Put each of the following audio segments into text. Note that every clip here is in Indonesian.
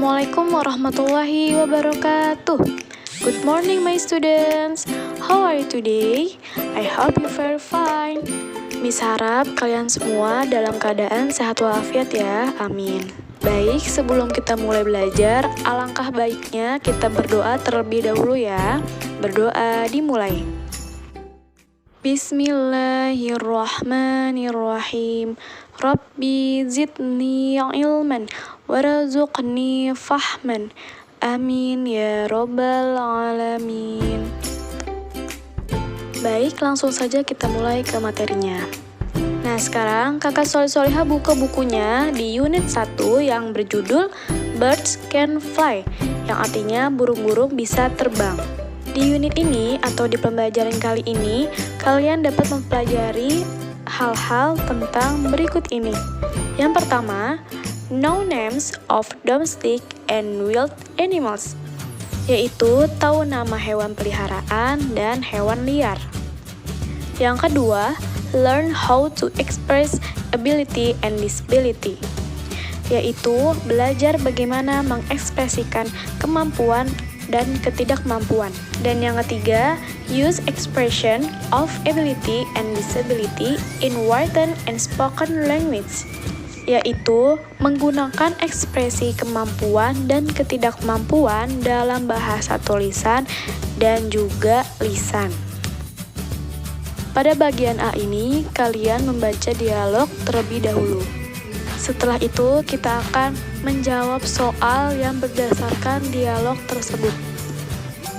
Assalamualaikum warahmatullahi wabarakatuh. Good morning my students. How are you today? I hope you very fine. Miss harap kalian semua dalam keadaan sehat walafiat ya, amin. Baik, sebelum kita mulai belajar, alangkah baiknya kita berdoa terlebih dahulu ya. Berdoa dimulai. Bismillahirrahmanirrahim. Rabbi zidni ilman warzuqni fahman. Amin ya rabbal alamin. Baik, langsung saja kita mulai ke materinya. Nah, sekarang Kakak Solihah buka bukunya di unit 1 yang berjudul Birds Can Fly, yang artinya burung-burung bisa terbang. Di unit ini atau di pembelajaran kali ini, kalian dapat mempelajari hal-hal tentang berikut ini. Yang pertama, know names of domestic and wild animals, yaitu tahu nama hewan peliharaan dan hewan liar. Yang kedua, learn how to express ability and disability, yaitu belajar bagaimana mengekspresikan kemampuan dan ketidakmampuan. Dan yang ketiga, use expression of ability and disability in written and spoken language, yaitu menggunakan ekspresi kemampuan dan ketidakmampuan dalam bahasa tulisan dan juga lisan. Pada bagian A ini, kalian membaca dialog terlebih dahulu. Setelah itu, kita akan menjawab soal yang berdasarkan dialog tersebut.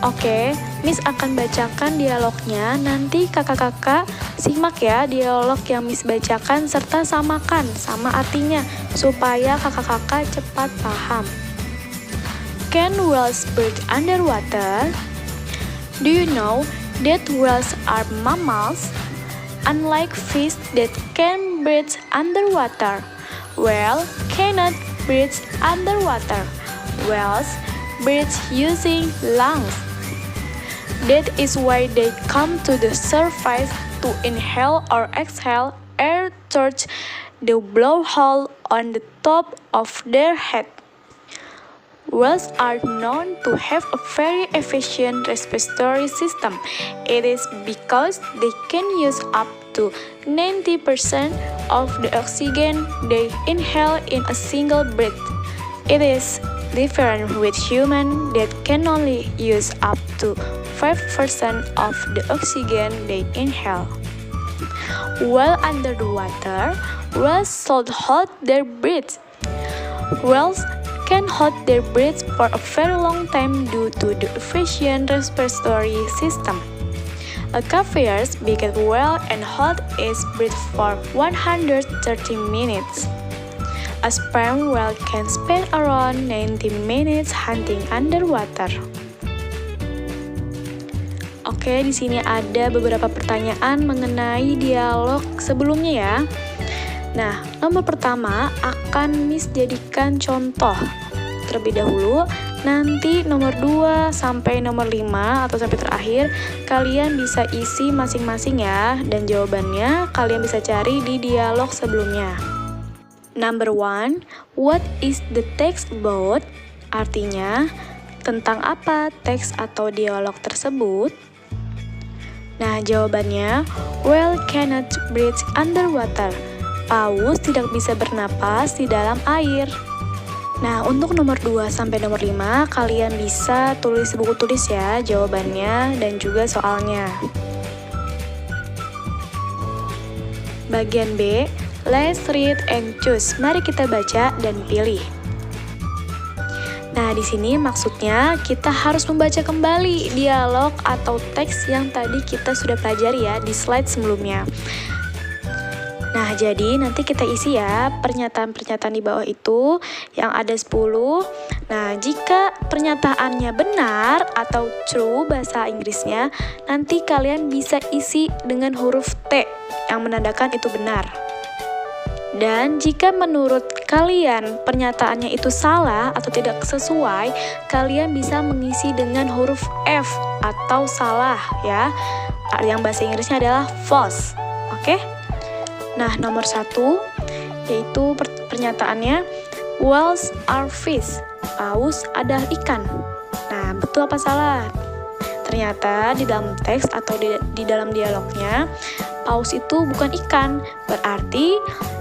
Oke, Miss akan bacakan dialognya, nanti kakak-kakak simak ya dialog yang Miss bacakan serta samakan sama artinya, supaya kakak-kakak cepat paham. Can whales breathe underwater? Do you know that whales are mammals? Unlike fish that can breathe underwater, whales cannot breathe underwater. Whales breathe using lungs. That is why they come to the surface to inhale or exhale air through the blowhole on the top of their head. Whales are known to have a very efficient respiratory system. It is because they can use up to 90% of the oxygen they inhale in a single breath. It is different with humans that can only use up to 5% of the oxygen they inhale. While under the water, whales should hold their breath. Whales can hold their breath for a very long time due to the efficient respiratory system. A caviar's biggest whale and hold its breath for 130 minutes. A sperm whale can spend around 90 minutes hunting underwater. Oke, di sini ada beberapa pertanyaan mengenai dialog sebelumnya ya. Nah, nomor pertama akan Miss jadikan contoh terlebih dahulu. Nanti nomor 2 sampai nomor 5 atau sampai terakhir kalian bisa isi masing-masing ya. Dan jawabannya kalian bisa cari di dialog sebelumnya. Number 1, what is the text about? Artinya, tentang apa teks atau dialog tersebut? Nah, jawabannya, whale cannot breathe underwater. Paus tidak bisa bernapas di dalam air. Nah, untuk nomor 2 sampai nomor 5, kalian bisa tulis buku tulis ya jawabannya dan juga soalnya. Bagian B, let's read and choose. Mari kita baca dan pilih. Nah, di sini maksudnya kita harus membaca kembali dialog atau teks yang tadi kita sudah pelajari ya di slide sebelumnya. Nah, jadi nanti kita isi ya pernyataan-pernyataan di bawah itu yang ada 10. Nah, jika pernyataannya benar atau true bahasa Inggrisnya, nanti kalian bisa isi dengan huruf T yang menandakan itu benar. Dan jika menurut kalian pernyataannya itu salah atau tidak sesuai, kalian bisa mengisi dengan huruf F atau salah ya. Yang bahasa Inggrisnya adalah false. Oke? Nah, nomor 1 yaitu pernyataannya whales are fish. paus adalah ikan. Nah, betul apa salah? Ternyata di dalam teks atau di dalam dialognya, paus itu bukan ikan. Berarti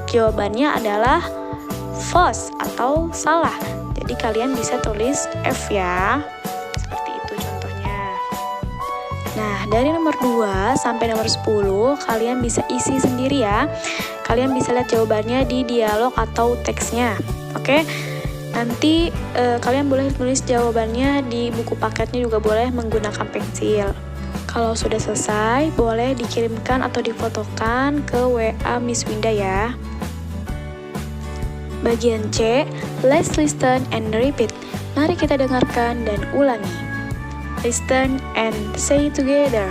jawabannya adalah false atau salah. Jadi kalian bisa tulis F ya. Seperti itu contohnya. Nah, dari nomor 2 sampai nomor 10 kalian bisa isi sendiri ya. Kalian bisa lihat jawabannya di dialog atau teksnya. Oke? Nanti kalian boleh tulis jawabannya di buku paketnya juga boleh menggunakan pensil. Kalau sudah selesai, boleh dikirimkan atau difotokan ke WA Miss Winda ya. Bagian C, let's listen and repeat. Mari kita dengarkan dan ulangi. Listen and say together.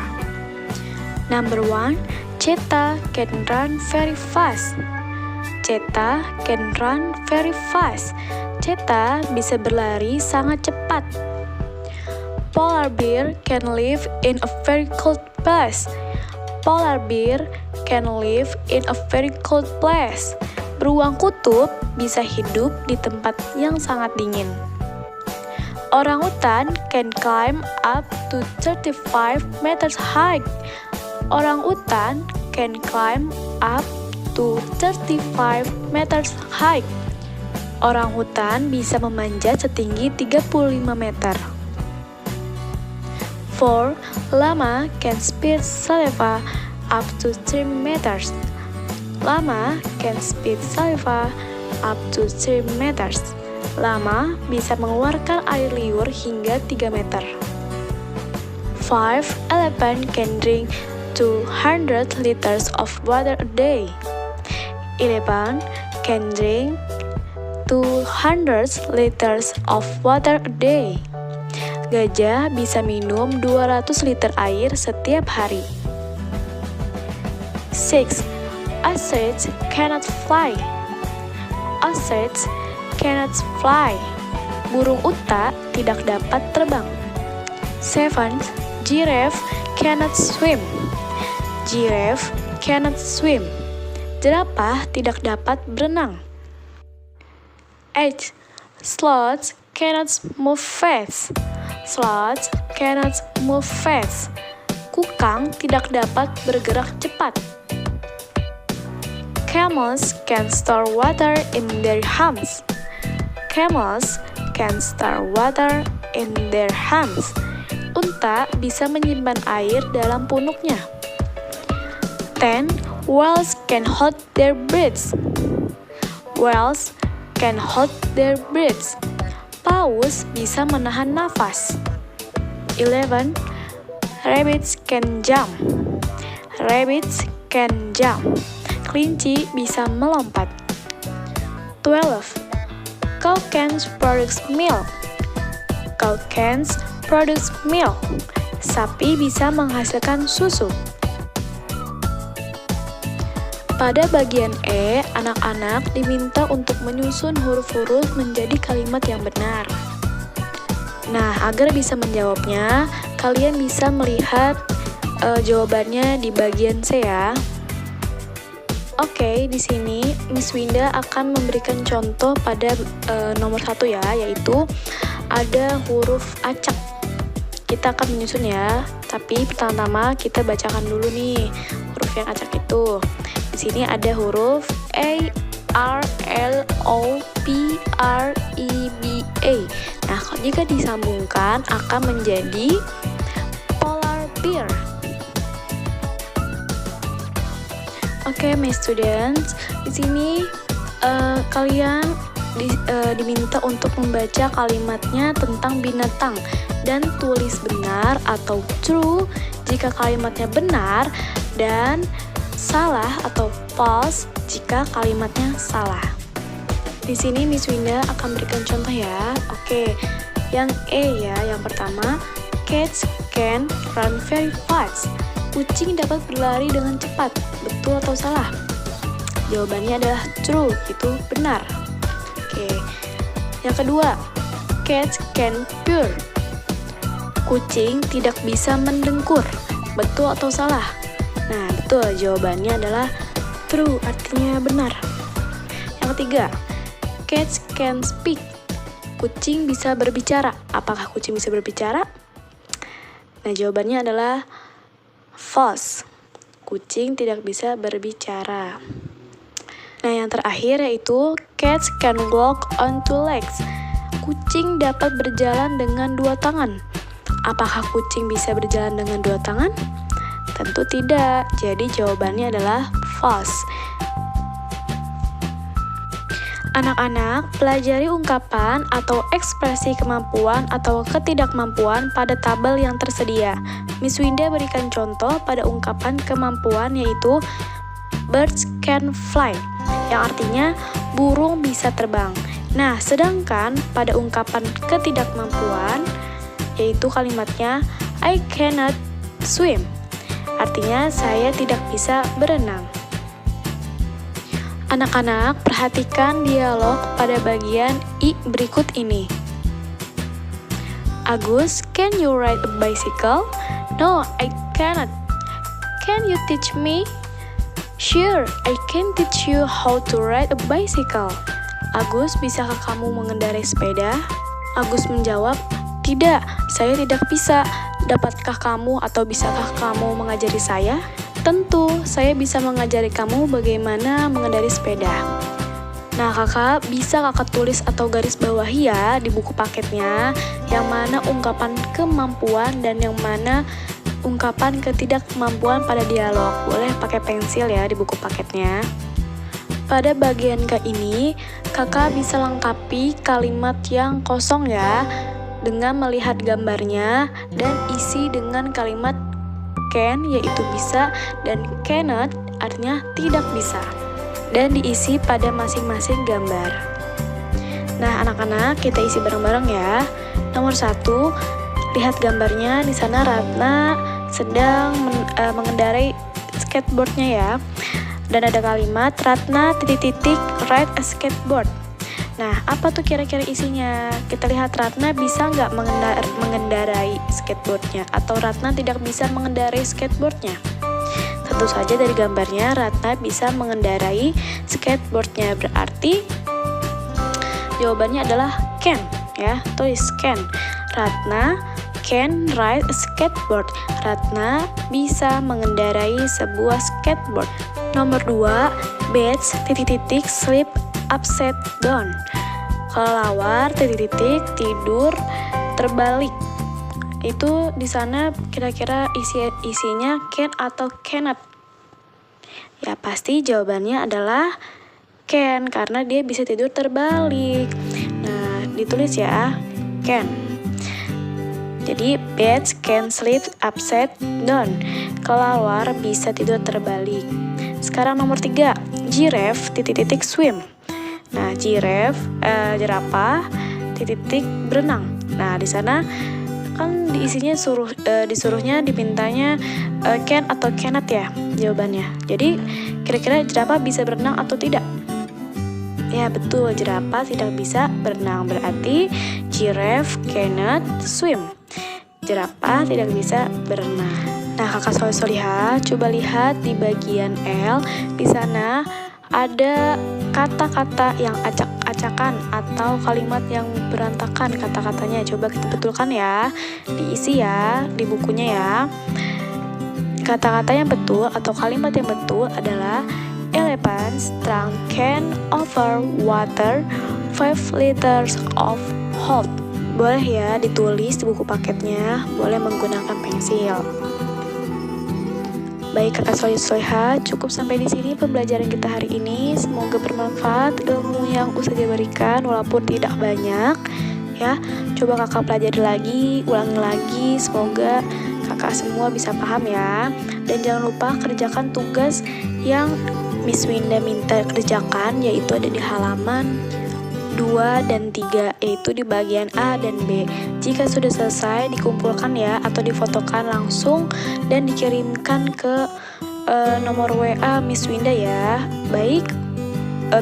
Number 1, Cheetah can run very fast. Cheetah can run very fast. Cheetah bisa berlari sangat cepat. Polar bear can live in a very cold place. Polar bear can live in a very cold place. Beruang kutub bisa hidup di tempat yang sangat dingin. Orangutan can climb up to 35 meters high. Orangutan can climb up to 35 meters high. Orangutan bisa memanjat setinggi 35 meter. 4. Llama can spit saliva up to 3 meters. Llama can spit saliva up to 3 meters. Llama bisa mengeluarkan air liur hingga 3 meter. 5. Elephant can drink 200 liters of water a day. Elephant can drink 200 liters of water a day. Gajah bisa minum 200 liter air setiap hari. 6. Ostriches cannot fly. Ostriches cannot fly. Burung unta tidak dapat terbang. 7. Giraffe cannot swim. Giraffe cannot swim. Jerapah tidak dapat berenang. 8. Sloths cannot move fast. Sloths cannot move fast. Kukang tidak dapat bergerak cepat. Camels can store water in their humps. Camels can store water in their humps. Unta bisa menyimpan air dalam punuknya. 10. Whales can hold their breaths. Whales can hold their breaths. Paus bisa menahan nafas. 11. Rabbits can jump. Rabbits can jump. Kelinci bisa melompat. 12. Cow cans produce milk. Cow cans produce milk. Sapi bisa menghasilkan susu. Pada bagian E, anak-anak diminta untuk menyusun huruf-huruf menjadi kalimat yang benar. Nah, agar bisa menjawabnya, kalian bisa melihat jawabannya di bagian C ya. Oke, di sini Miss Winda akan memberikan contoh pada nomor 1 ya, yaitu ada huruf acak. Kita akan menyusun ya, tapi pertama-tama kita bacakan dulu nih huruf yang acak itu. Di sini ada huruf A, R, L, O, P, R, E, B, A. Nah, jika disambungkan akan menjadi polar bear. Oke, my students, di sini kalian diminta untuk membaca kalimatnya tentang binatang dan tulis benar atau true jika kalimatnya benar dan salah atau false jika kalimatnya salah. Di sini Miss Winda akan berikan contoh ya. Oke, yang E ya, yang pertama, cats can run very fast. Kucing dapat berlari dengan cepat. Betul atau salah? Jawabannya adalah true, itu benar. Oke. Yang kedua, cats can purr. Kucing tidak bisa mendengkur. Betul atau salah? Nah, betul, jawabannya adalah true, artinya benar. Yang ketiga, cats can speak. kucing bisa berbicara? Apakah kucing bisa berbicara? Nah, jawabannya adalah false. Kucing tidak bisa berbicara. Nah, yang terakhir yaitu cats can walk on two legs. Kucing dapat berjalan dengan dua tangan. Apakah kucing bisa berjalan dengan dua tangan? Tentu tidak. Jadi jawabannya adalah false. Anak-anak, pelajari ungkapan atau ekspresi kemampuan atau ketidakmampuan pada tabel yang tersedia. Miss Winda berikan contoh pada ungkapan kemampuan yaitu birds can fly, yang artinya burung bisa terbang. Nah, sedangkan pada ungkapan ketidakmampuan yaitu kalimatnya I cannot swim, artinya saya tidak bisa berenang. Anak-anak, perhatikan dialog pada bagian I berikut ini. Agus, can you ride a bicycle? No, I cannot. Can you teach me? Sure, I can teach you how to ride a bicycle. Agus, bisakah kamu mengendarai sepeda? Agus menjawab, tidak, saya tidak bisa. Dapatkah kamu atau bisakah kamu mengajari saya? Tentu, saya bisa mengajari kamu bagaimana mengendarai sepeda. Nah, kakak bisa kakak tulis atau garis bawahi ya di buku paketnya, yang mana ungkapan kemampuan dan yang mana ungkapan ketidakmampuan pada dialog. Boleh pakai pensil ya di buku paketnya. Pada bagian ke ini, kakak bisa lengkapi kalimat yang kosong ya, dengan melihat gambarnya dan isi dengan kalimat can yaitu bisa dan cannot artinya tidak bisa, dan diisi pada masing-masing gambar. Nah, anak-anak, kita isi bareng-bareng ya. Nomor 1, lihat gambarnya. Di sana Ratna sedang mengendarai skateboardnya ya. Dan ada kalimat Ratna ride a skateboard. Nah, apa tuh kira-kira isinya? Kita lihat Ratna bisa nggak mengendarai skateboardnya, atau Ratna tidak bisa mengendarai skateboardnya? Tentu saja dari gambarnya Ratna bisa mengendarai skateboardnya, berarti jawabannya adalah can ya. Tulis can. Ratna can ride a skateboard. Ratna bisa mengendarai sebuah skateboard. Nomor 2, beds sleep upside down. Kelelawar tidur terbalik. Itu di sana kira-kira isinya can atau cannot? Ya, pasti jawabannya adalah can karena dia bisa tidur terbalik. Nah, ditulis ya, can. Jadi beds can sleep upside down. Kelelawar bisa tidur terbalik. Sekarang nomor 3, giraffe swim. Nah, jerapah berenang. Nah, di sana kan diisinya disuruhnya dimintanya can atau cannot ya jawabannya. Jadi kira-kira jerapah bisa berenang atau tidak? Ya, betul, jerapah tidak bisa berenang, berarti giraffe cannot swim. Jerapah tidak bisa berenang. Nah, kakak Solihah, coba lihat di bagian L. Di sana ada kata-kata yang acak-acakan atau kalimat yang berantakan kata-katanya. Coba kita betulkan ya, diisi ya di bukunya ya. Kata-kata yang betul atau kalimat yang betul adalah elephants drunk can over water 5 liters of hot. Boleh ya ditulis di buku paketnya, boleh menggunakan pensil. Baik kakak Solihah, cukup sampai di sini pembelajaran kita hari ini. Semoga bermanfaat ilmu yang Ustazah berikan walaupun tidak banyak ya. Coba kakak pelajari lagi, ulangi lagi. Semoga kakak semua bisa paham ya. Dan jangan lupa kerjakan tugas yang Miss Winda minta kerjakan, yaitu ada di halaman 2 dan 3, yaitu di bagian A dan B. Jika sudah selesai, dikumpulkan ya, atau difotokan langsung dan dikirimkan ke nomor WA Miss Winda ya. Baik,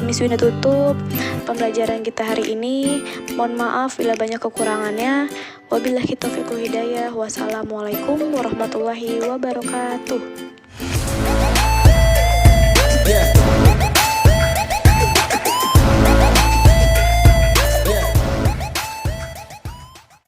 Miss Winda tutup pembelajaran kita hari ini. Mohon maaf bila banyak kekurangannya. Wabillahi taufiq wal hidayah. Wassalamualaikum warahmatullahi wabarakatuh.